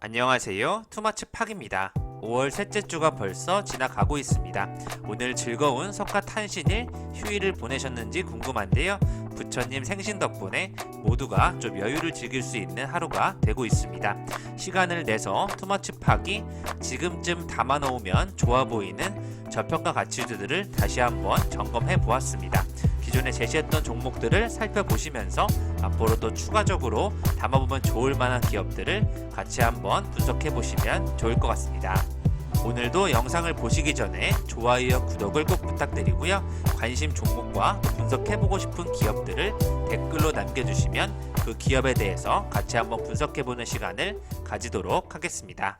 안녕하세요. 투마치 팍입니다. 5월 셋째 주가 벌써 지나가고 있습니다. 오늘 즐거운 석가탄신일 휴일을 보내셨는지 궁금한데요. 부처님 생신 덕분에 모두가 좀 여유를 즐길 수 있는 하루가 되고 있습니다. 시간을 내서 투마치 팍이 지금쯤 담아놓으면 좋아 보이는 저평가 가치주들을 다시 한번 점검해 보았습니다. 기존에 제시했던 종목들을 살펴보시면서 앞으로도 추가적으로 담아보면 좋을 만한 기업들을 같이 한번 분석해 보시면 좋을 것 같습니다. 오늘도 영상을 보시기 전에 좋아요와 구독을 꼭 부탁드리고요. 관심 종목과 분석해보고 싶은 기업들을 댓글로 남겨주시면 그 기업에 대해서 같이 한번 분석해보는 시간을 가지도록 하겠습니다.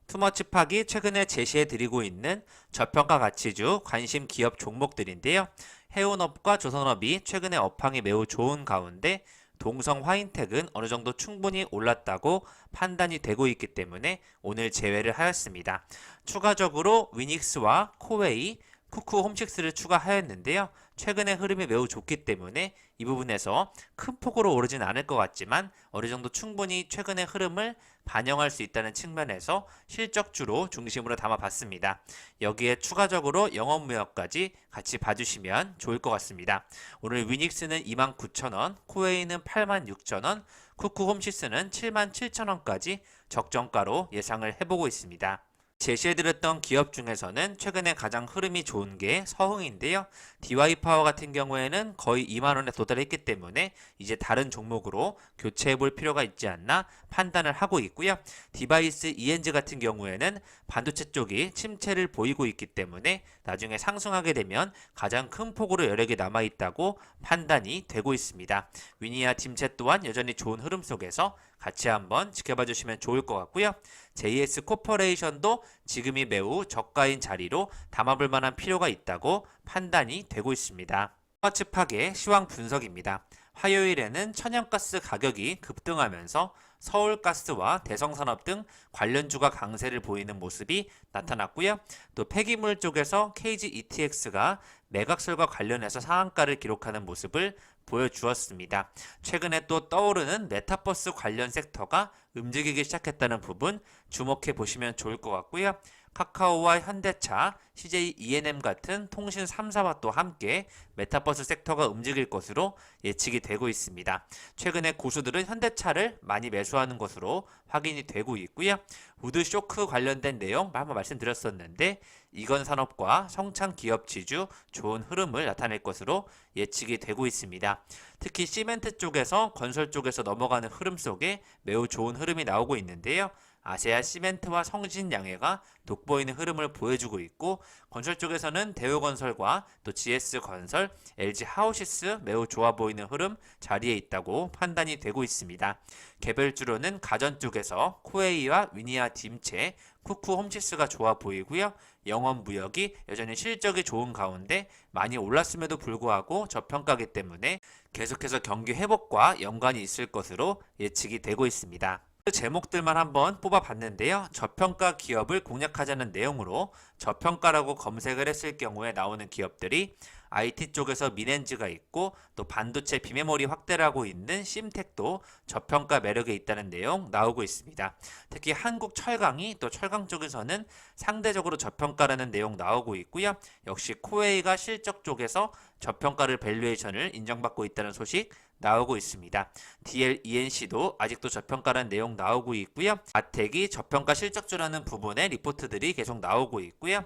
투머치팍이 최근에 제시해드리고 있는 저평가 가치주 관심 기업 종목들인데요. 해운업과 조선업이 최근에 업황이 매우 좋은 가운데 동성 화인텍은 어느 정도 충분히 올랐다고 판단이 되고 있기 때문에 오늘 제외를 하였습니다. 추가적으로 위닉스와 코웨이, 쿠쿠홈식스를 추가하였는데요. 최근의 흐름이 매우 좋기 때문에 이 부분에서 큰 폭으로 오르진 않을 것 같지만 어느 정도 충분히 최근의 흐름을 반영할 수 있다는 측면에서 실적주로 중심으로 담아봤습니다. 여기에 추가적으로 영업무역까지 같이 봐주시면 좋을 것 같습니다. 오늘 위닉스는 29,000원, 코웨이는 86,000원, 쿠쿠홈시스는 77,000원까지 적정가로 예상을 해보고 있습니다. 제시해드렸던 기업 중에서는 최근에 가장 흐름이 좋은 게 서흥인데요. DY파워 같은 경우에는 거의 2만원에 도달했기 때문에 이제 다른 종목으로 교체해볼 필요가 있지 않나 판단을 하고 있고요. 디바이스 ENG 같은 경우에는 반도체 쪽이 침체를 보이고 있기 때문에 나중에 상승하게 되면 가장 큰 폭으로 여력이 남아있다고 판단이 되고 있습니다. 위니아 팀체 또한 여전히 좋은 흐름 속에서 같이 한번 지켜봐 주시면 좋을 것 같고요. JS 코퍼레이션도 지금이 매우 저가인 자리로 담아볼 만한 필요가 있다고 판단이 되고 있습니다. 투마치팍의 시황 분석입니다. 화요일에는 천연가스 가격이 급등하면서 서울가스와 대성산업 등 관련주가 강세를 보이는 모습이 나타났고요. 또 폐기물 쪽에서 KG ETX가 매각설과 관련해서 상한가를 기록하는 모습을 보여주었습니다. 최근에 또 떠오르는 메타버스 관련 섹터가 움직이기 시작했다는 부분 주목해 보시면 좋을 것 같고요. 카카오와 현대차, CJ E&M 같은 통신 3사와 또 함께 메타버스 섹터가 움직일 것으로 예측이 되고 있습니다. 최근에 고수들은 현대차를 많이 매수하는 것으로 확인이 되고 있고요. 우드쇼크 관련된 내용 한번 말씀드렸었는데 이건산업과 성창기업 지주 좋은 흐름을 나타낼 것으로 예측이 되고 있습니다. 특히 시멘트 쪽에서 건설 쪽에서 넘어가는 흐름 속에 매우 좋은 흐름이 나오고 있는데요. 아세아 시멘트와 성신양해가 돋보이는 흐름을 보여주고 있고 건설 쪽에서는 대우건설과 또 GS건설, LG하우시스 매우 좋아 보이는 흐름 자리에 있다고 판단이 되고 있습니다. 개별주로는 가전 쪽에서 코웨이와 위니아 딤체, 쿠쿠홈시스가 좋아 보이고요. 영업무역이 여전히 실적이 좋은 가운데 많이 올랐음에도 불구하고 저평가기 때문에 계속해서 경기 회복과 연관이 있을 것으로 예측이 되고 있습니다. 제목들만 한번 뽑아봤는데요. 저평가 기업을 공략하자는 내용으로 저평가라고 검색을 했을 경우에 나오는 기업들이 IT 쪽에서 미넨즈가 있고 또 반도체 비메모리 확대를 하고 있는 심텍도 저평가 매력에 있다는 내용 나오고 있습니다. 특히 한국철강이 또 철강 쪽에서는 상대적으로 저평가라는 내용 나오고 있고요. 역시 코웨이가 실적 쪽에서 저평가를 밸류에이션을 인정받고 있다는 소식 나오고 있습니다. DLENC도 아직도 저평가라는 내용 나오고 있고요. 아텍이 저평가 실적주라는 부분의 리포트들이 계속 나오고 있고요.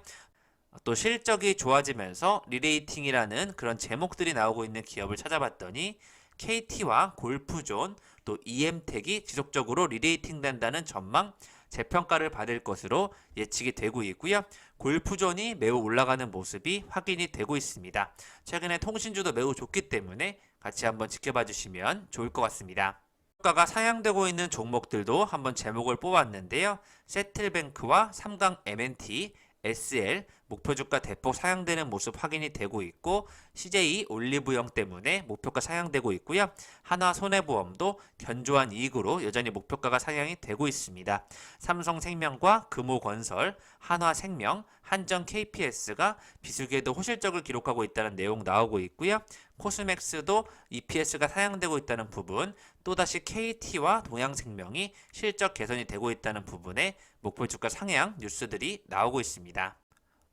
또 실적이 좋아지면서 리레이팅이라는 그런 제목들이 나오고 있는 기업을 찾아봤더니 KT와 골프존 또 EM텍이 지속적으로 리레이팅 된다는 전망 재평가를 받을 것으로 예측이 되고 있고요. 골프존이 매우 올라가는 모습이 확인이 되고 있습니다. 최근에 통신주도 매우 좋기 때문에 같이 한번 지켜봐 주시면 좋을 것 같습니다. 가가 상향되고 있는 종목들도 한번 제목을 뽑았는데요. 세틀뱅크와 삼강 M&T, SL 목표 주가 대폭 상향되는 모습 확인이 되고 있고 CJ 올리브영 때문에 목표가 상향되고 있고요. 한화 손해보험도 견조한 이익으로 여전히 목표가가 상향이 되고 있습니다. 삼성생명과 금호건설, 한화생명, 한전 KPS가 비수기에도 호실적을 기록하고 있다는 내용 나오고 있고요. 코스맥스도 EPS가 상향되고 있다는 부분, 또다시 KT와 동양생명이 실적 개선이 되고 있다는 부분에 목표 주가 상향 뉴스들이 나오고 있습니다.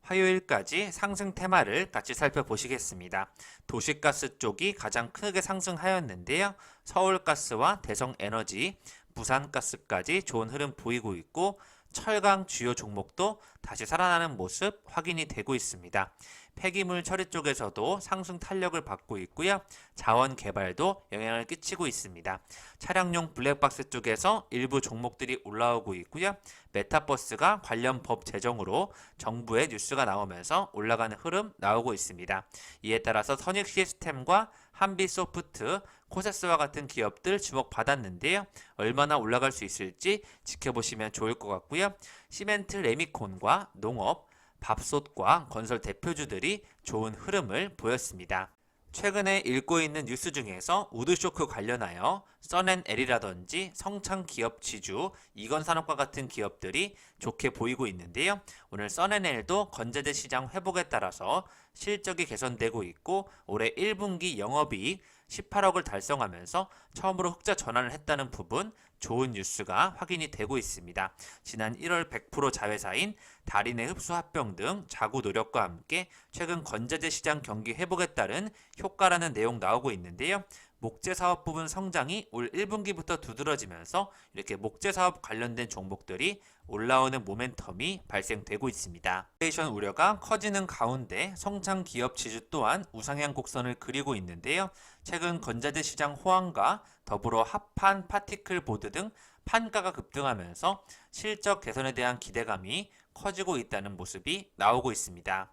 화요일까지 상승 테마를 같이 살펴보시겠습니다. 도시가스 쪽이 가장 크게 상승하였는데요. 서울가스와 대성에너지, 부산가스까지 좋은 흐름 보이고 있고 철강 주요 종목도 다시 살아나는 모습 확인이 되고 있습니다. 폐기물 처리 쪽에서도 상승 탄력을 받고 있고요. 자원 개발도 영향을 끼치고 있습니다. 차량용 블랙박스 쪽에서 일부 종목들이 올라오고 있고요. 메타버스가 관련 법 제정으로 정부의 뉴스가 나오면서 올라가는 흐름 나오고 있습니다. 이에 따라서 선익 시스템과 한비소프트, 코세스와 같은 기업들 주목받았는데요. 얼마나 올라갈 수 있을지 지켜보시면 좋을 것 같고요. 시멘트 레미콘과 농업, 밥솥과 건설 대표주들이 좋은 흐름을 보였습니다. 최근에 읽고 있는 뉴스 중에서 우드쇼크 관련하여 써낸L이라든지 성창기업지주, 이건산업과 같은 기업들이 좋게 보이고 있는데요. 오늘 써낸L도 건재재 시장 회복에 따라서 실적이 개선되고 있고 올해 1분기 영업이익 18억을 달성하면서 처음으로 흑자 전환을 했다는 부분 좋은 뉴스가 확인이 되고 있습니다. 지난 1월 100% 자회사인 달인의 흡수 합병 등 자구 노력과 함께 최근 건재재 시장 경기 회복에 따른 효과라는 내용 나오고 있는데요. 목재 사업 부분 성장이 올 1분기부터 두드러지면서 이렇게 목재 사업 관련된 종목들이 올라오는 모멘텀이 발생되고 있습니다. 인플레이션 우려가 커지는 가운데 성장 기업 지주 또한 우상향 곡선을 그리고 있는데요. 최근 건재재 시장 호황과 더불어 합판, 파티클 보드 등 판가가 급등하면서 실적 개선에 대한 기대감이 커지고 있다는 모습이 나오고 있습니다.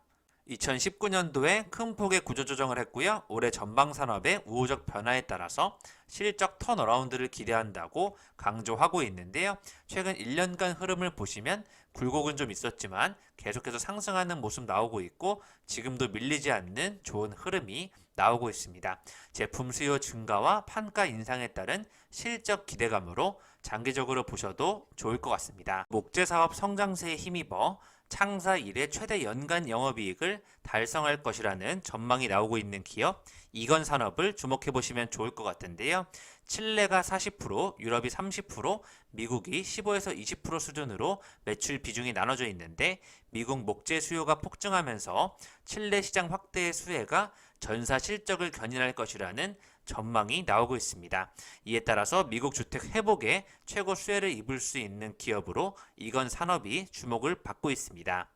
2019년도에 큰 폭의 구조조정을 했고요. 올해 전방산업의 우호적 변화에 따라서 실적 턴어라운드를 기대한다고 강조하고 있는데요. 최근 1년간 흐름을 보시면 굴곡은 좀 있었지만 계속해서 상승하는 모습 나오고 있고 지금도 밀리지 않는 좋은 흐름이 나오고 있습니다. 제품 수요 증가와 판가 인상에 따른 실적 기대감으로 장기적으로 보셔도 좋을 것 같습니다. 목재 사업 성장세에 힘입어 창사 이래 최대 연간 영업이익을 달성할 것이라는 전망이 나오고 있는 기업 이건산업을 주목해 보시면 좋을 것 같은데요. 칠레가 40%, 유럽이 30%, 미국이 15에서 20% 수준으로 매출 비중이 나눠져 있는데 미국 목재 수요가 폭증하면서 칠레 시장 확대의 수혜가 전사 실적을 견인할 것이라는 전망이 나오고 있습니다. 이에 따라서 미국 주택 회복에 최고 수혜를 입을 수 있는 기업으로 이건산업이 주목을 받고 있습니다.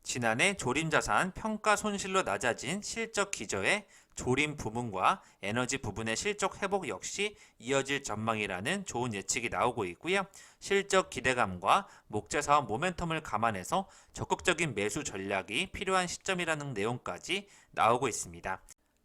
지난해 조림자산 평가 손실로 낮아진 실적 기저에 조림 부문과 에너지 부분의 실적 회복 역시 이어질 전망이라는 좋은 예측이 나오고 있고요. 실적 기대감과 목재 사업 모멘텀을 감안해서 적극적인 매수 전략이 필요한 시점이라는 내용까지 나오고 있습니다.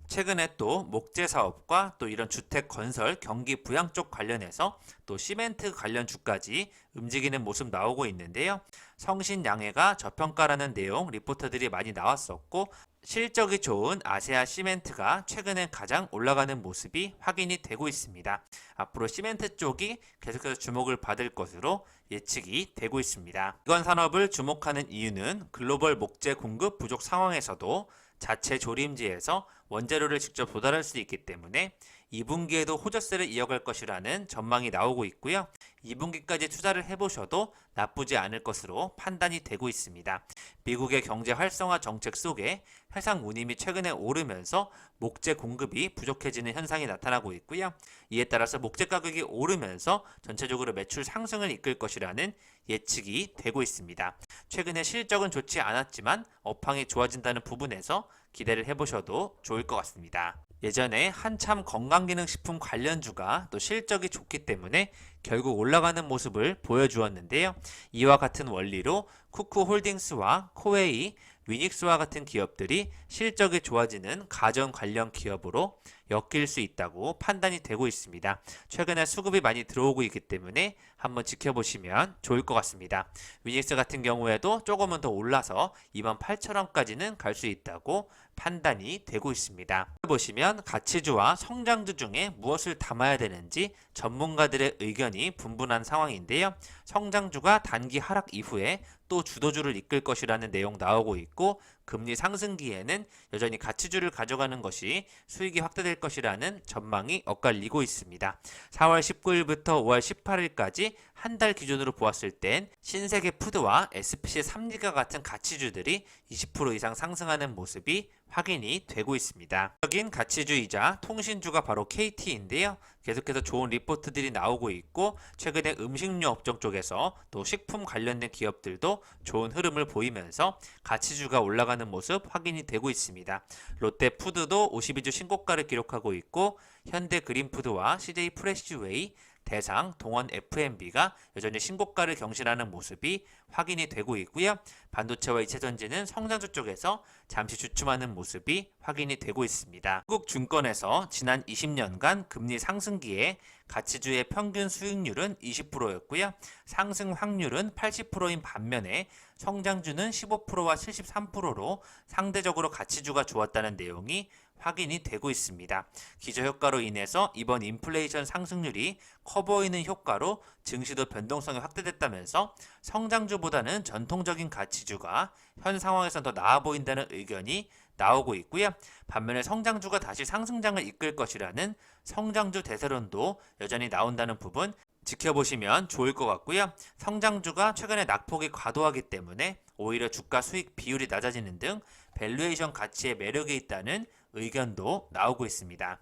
최근에 또 목재 사업과 또 이런 주택 건설, 경기 부양 쪽 관련해서 또 시멘트 관련 주까지 움직이는 모습 나오고 있는데요. 성신양해가 저평가라는 내용 리포트들이 많이 나왔었고 실적이 좋은 아세아 시멘트가 최근에 가장 올라가는 모습이 확인이 되고 있습니다. 앞으로 시멘트 쪽이 계속해서 주목을 받을 것으로 예측이 되고 있습니다. 이건 산업을 주목하는 이유는 글로벌 목재 공급 부족 상황에서도 자체 조림지에서 원재료를 직접 도달할 수 있기 때문에 2분기에도 호조세를 이어갈 것이라는 전망이 나오고 있고요. 2분기까지 투자를 해보셔도 나쁘지 않을 것으로 판단이 되고 있습니다. 미국의 경제 활성화 정책 속에 해상 운임이 최근에 오르면서 목재 공급이 부족해지는 현상이 나타나고 있고요. 이에 따라서 목재 가격이 오르면서 전체적으로 매출 상승을 이끌 것이라는 예측이 되고 있습니다. 최근에 실적은 좋지 않았지만 업황이 좋아진다는 부분에서 기대를 해보셔도 좋을 것 같습니다. 예전에 한참 건강기능식품 관련주가 또 실적이 좋기 때문에 결국 올라가는 모습을 보여주었는데요. 이와 같은 원리로 쿠쿠홀딩스와 코웨이, 위닉스와 같은 기업들이 실적이 좋아지는 가전 관련 기업으로 엮일 수 있다고 판단이 되고 있습니다. 최근에 수급이 많이 들어오고 있기 때문에 한번 지켜보시면 좋을 것 같습니다. 위닉스 같은 경우에도 조금은 더 올라서 28,000원까지는 갈 수 있다고 판단이 되고 있습니다. 보시면 가치주와 성장주 중에 무엇을 담아야 되는지 전문가들의 의견이 분분한 상황인데요. 성장주가 단기 하락 이후에 또 주도주를 이끌 것이라는 내용 나오고 있고, 금리 상승기에는 여전히 가치주를 가져가는 것이 수익이 확대될 것이라는 전망이 엇갈리고 있습니다. 4월 19일부터 5월 18일까지 한 달 기준으로 보았을 땐 신세계 푸드와 SPC 3리가 같은 가치주들이 20% 이상 상승하는 모습이 확인이 되고 있습니다. 적인 가치주이자 통신주가 바로 KT인데요. 계속해서 좋은 리포트들이 나오고 있고, 최근에 음식료 업종 쪽에서 또 식품 관련된 기업들도 좋은 흐름을 보이면서 가치주가 올라가는 모습 확인이 되고 있습니다. 롯데푸드도 52주 신고가를 기록하고 있고, 현대그린푸드와 CJ프레시웨이, 대상, 동원 F&B가 여전히 신고가를 경신하는 모습이 확인이 되고 있고요. 반도체와 이체전지는 성장주 쪽에서 잠시 주춤하는 모습이 확인이 되고 있습니다. 한국증권에서 지난 20년간 금리 상승기에 가치주의 평균 수익률은 20%였고요. 상승 확률은 80%인 반면에 성장주는 15%와 73%로 상대적으로 가치주가 좋았다는 내용이 확인이 되고 있습니다. 기저효과로 인해서 이번 인플레이션 상승률이 커 보이는 효과로 증시도 변동성이 확대됐다면서 성장주보다는 전통적인 가치주가 현 상황에선 더 나아 보인다는 의견이 나오고 있고요. 반면에 성장주가 다시 상승장을 이끌 것이라는 성장주 대세론도 여전히 나온다는 부분 지켜보시면 좋을 것 같고요. 성장주가 최근에 낙폭이 과도하기 때문에 오히려 주가 수익 비율이 낮아지는 등 밸류에이션 가치에 매력이 있다는 의견도 나오고 있습니다.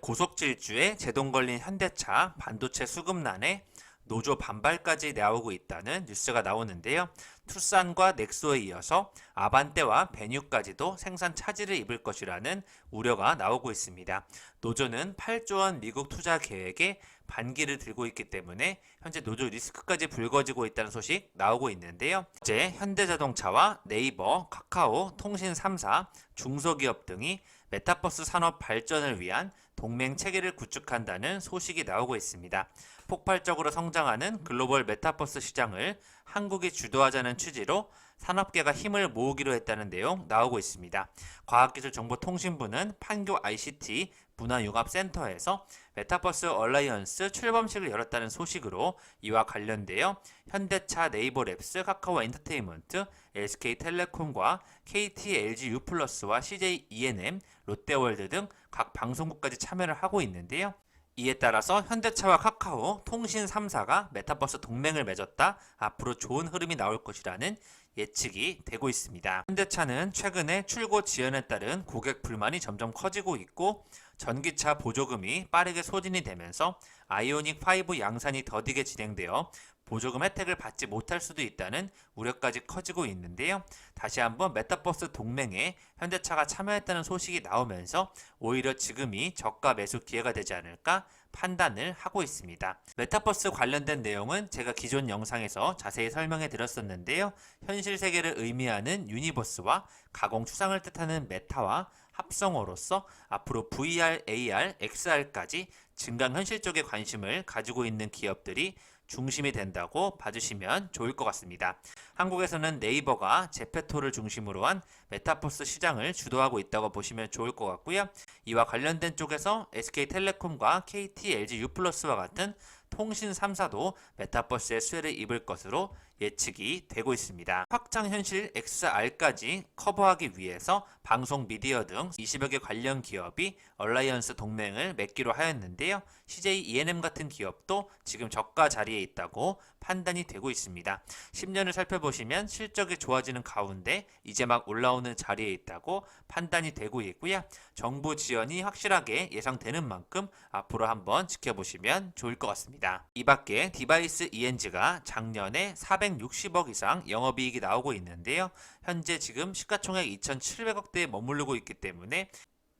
고속질주에 제동 걸린 현대차 반도체 수급난에 노조 반발까지 나오고 있다는 뉴스가 나오는데요. 투싼과 넥소에 이어서 아반떼와 베뉴까지도 생산 차질을 입을 것이라는 우려가 나오고 있습니다. 노조는 8조 원 미국 투자 계획에 반기를 들고 있기 때문에 현재 노조 리스크까지 불거지고 있다는 소식 나오고 있는데요. 어제 현대자동차와 네이버, 카카오, 통신 3사, 중소기업 등이 메타버스 산업 발전을 위한 동맹 체계를 구축한다는 소식이 나오고 있습니다. 폭발적으로 성장하는 글로벌 메타버스 시장을 한국이 주도하자는 취지로 산업계가 힘을 모으기로 했다는 내용 나오고 있습니다. 과학기술정보통신부는 판교 ICT 문화융합센터에서 메타버스 얼라이언스 출범식을 열었다는 소식으로 이와 관련되어 현대차, 네이버랩스, 카카오 엔터테인먼트, SK텔레콤과 KT, LG U+와 CJ E&M, 롯데월드 등 각 방송국까지 참여를 하고 있는데요. 이에 따라서 현대차와 카카오, 통신 3사가 메타버스 동맹을 맺었다. 앞으로 좋은 흐름이 나올 것이라는 예측이 되고 있습니다. 현대차는 최근에 출고 지연에 따른 고객 불만이 점점 커지고 있고, 전기차 보조금이 빠르게 소진이 되면서 아이오닉5 양산이 더디게 진행되어 보조금 혜택을 받지 못할 수도 있다는 우려까지 커지고 있는데요. 다시 한번 메타버스 동맹에 현대차가 참여했다는 소식이 나오면서 오히려 지금이 저가 매수 기회가 되지 않을까 판단을 하고 있습니다. 메타버스 관련된 내용은 제가 기존 영상에서 자세히 설명해 드렸었는데요. 현실 세계를 의미하는 유니버스와 가공 추상을 뜻하는 메타와 합성어로서 앞으로 VR, AR, XR까지 증강현실 쪽에 관심을 가지고 있는 기업들이 중심이 된다고 봐주시면 좋을 것 같습니다. 한국에서는 네이버가 제페토를 중심으로 한 메타버스 시장을 주도하고 있다고 보시면 좋을 것 같고요. 이와 관련된 쪽에서 SK텔레콤과 KT, LG U+와 같은 통신 3사도 메타버스의 수혜를 입을 것으로 예측이 되고 있습니다. 확장현실 XR까지 커버하기 위해서 방송 미디어 등 20여 개 관련 기업이 얼라이언스 동맹을 맺기로 하였는데요. CJ E&M 같은 기업도 지금 저가 자리에 있다고 판단이 되고 있습니다. 10년을 살펴보시면 실적이 좋아지는 가운데 이제 막 올라오는 자리에 있다고 판단이 되고 있고요. 정부 지원이 확실하게 예상되는 만큼 앞으로 한번 지켜보시면 좋을 것 같습니다. 이 밖에 디바이스 ENG가 작년에 460억 이상 영업이익이 나오고 있는데요. 현재 지금 시가총액 2,700억대에 머무르고 있기 때문에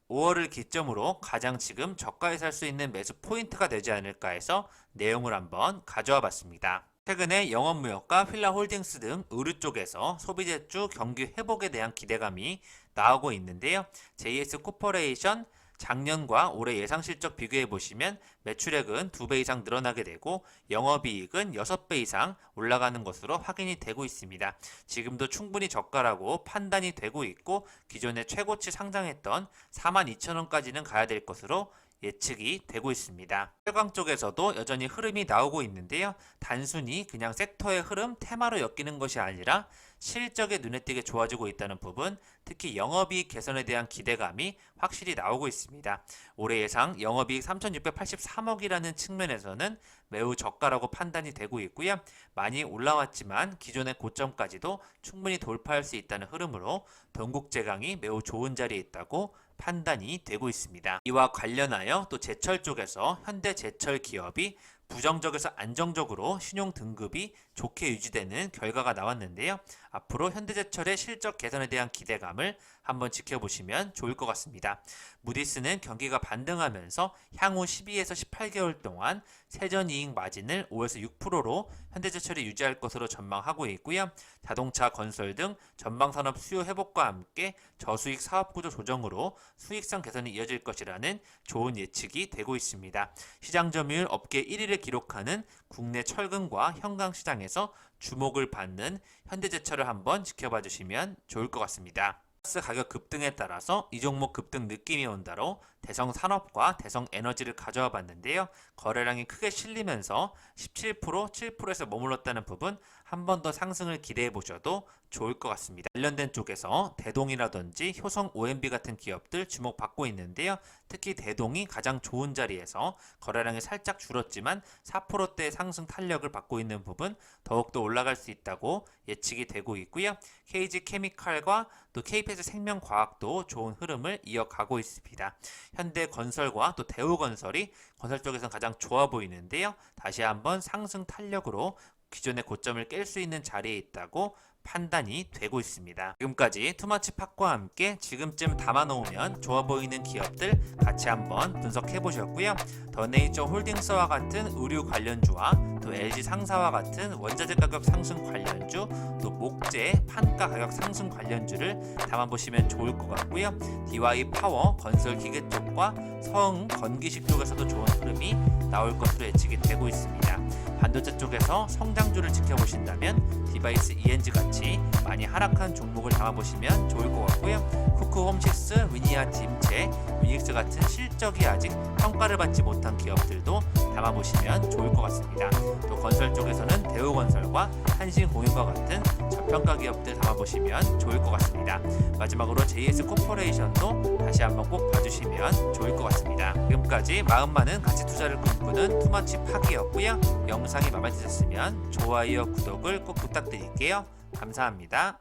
5월을 기점으로 가장 지금 저가에 살 수 있는 매수 포인트가 되지 않을까 해서 내용을 한번 가져와 봤습니다. 최근에 영업무역과 휠라홀딩스 등 의류 쪽에서 소비재주 경기 회복에 대한 기대감이 나오고 있는데요. JS 코퍼레이션, 작년과 올해 예상 실적 비교해 보시면 매출액은 2배 이상 늘어나게 되고 영업이익은 6배 이상 올라가는 것으로 확인이 되고 있습니다. 지금도 충분히 저가라고 판단이 되고 있고 기존의 최고치 상장했던 42,000원까지는 가야 될 것으로 예측이 되고 있습니다. 철강 쪽에서도 여전히 흐름이 나오고 있는데요. 단순히 그냥 섹터의 흐름, 테마로 엮이는 것이 아니라 실적에 눈에 띄게 좋아지고 있다는 부분, 특히 영업이익 개선에 대한 기대감이 확실히 나오고 있습니다. 올해 예상 영업이익 3,683억이라는 측면에서는 매우 저가라고 판단이 되고 있고요. 많이 올라왔지만 기존의 고점까지도 충분히 돌파할 수 있다는 흐름으로 동국제강이 매우 좋은 자리에 있다고 판단이 되고 있습니다. 이와 관련하여 또 제철 쪽에서 현대제철 기업이 부정적에서 안정적으로 신용 등급이 좋게 유지되는 결과가 나왔는데요. 앞으로 현대제철의 실적 개선에 대한 기대감을 한번 지켜보시면 좋을 것 같습니다. 무디스는 경기가 반등하면서 향후 12에서 18개월 동안 세전이익 마진을 5에서 6%로 현대제철이 유지할 것으로 전망하고 있고요. 자동차, 건설 등 전방산업 수요 회복과 함께 저수익 사업구조 조정으로 수익성 개선이 이어질 것이라는 좋은 예측이 되고 있습니다. 시장 점유율 업계 1위를 기록하는 국내 철근과 현강 시장에서 주목을 받는 현대제철을 한번 지켜봐 주시면 좋을 것 같습니다. 가스 가격 급등에 따라서 이 종목 급등 느낌이 온다로 대성산업과 대성에너지를 가져와 봤는데요. 거래량이 크게 실리면서 17%, 7%에서 머물렀다는 부분 한 번 더 상승을 기대해 보셔도 좋을 것 같습니다. 관련된 쪽에서 대동이라든지 효성 OMB 같은 기업들 주목받고 있는데요. 특히 대동이 가장 좋은 자리에서 거래량이 살짝 줄었지만 4%대 상승 탄력을 받고 있는 부분 더욱더 올라갈 수 있다고 예측이 되고 있고요. KG 케미칼과 또 KPS 생명과학도 좋은 흐름을 이어가고 있습니다. 현대건설과 또 대우건설이 건설 쪽에서는 가장 좋아 보이는데요. 다시 한번 상승 탄력으로 기존의 고점을 깰 수 있는 자리에 있다고 판단이 되고 있습니다. 지금까지 투마치 팟과 함께 지금쯤 담아놓으면 좋아 보이는 기업들 같이 한번 분석해 보셨고요. 더 네이처 홀딩스와 같은 의류 관련주와 또 LG 상사와 같은 원자재 가격 상승 관련주, 또 목재 판가 가격 상승 관련주를 담아보시면 좋을 것 같고요. DY 파워 건설 기계 쪽과 성 건기식 쪽에서도 좋은 흐름이 나올 것으로 예측이 되고 있습니다. 반도체 쪽에서 성장주를 지켜보신다면 디바이스 ENG 같이 많이 하락한 종목을 담아보시면 좋을 것 같고요. 쿠크홈식스, 위니아 팀체, 유닉스 같은 실적이 아직 평가를 받지 못한 기업들도 담아보시면 좋을 것 같습니다. 또 건설 쪽에서는 대우건설과 한신공인과 같은 저평가 기업들 담아보시면 좋을 것 같습니다. 마지막으로 JS 코퍼레이션도 다시 한번 꼭 봐주시면 좋을 것 같습니다. 지금까지 마음 많은 가치 투자를 꿈꾸는 투마치 팍이었고요. 영상이 마음에 드셨으면 좋아요, 구독을 꼭 부탁드릴게요. 감사합니다.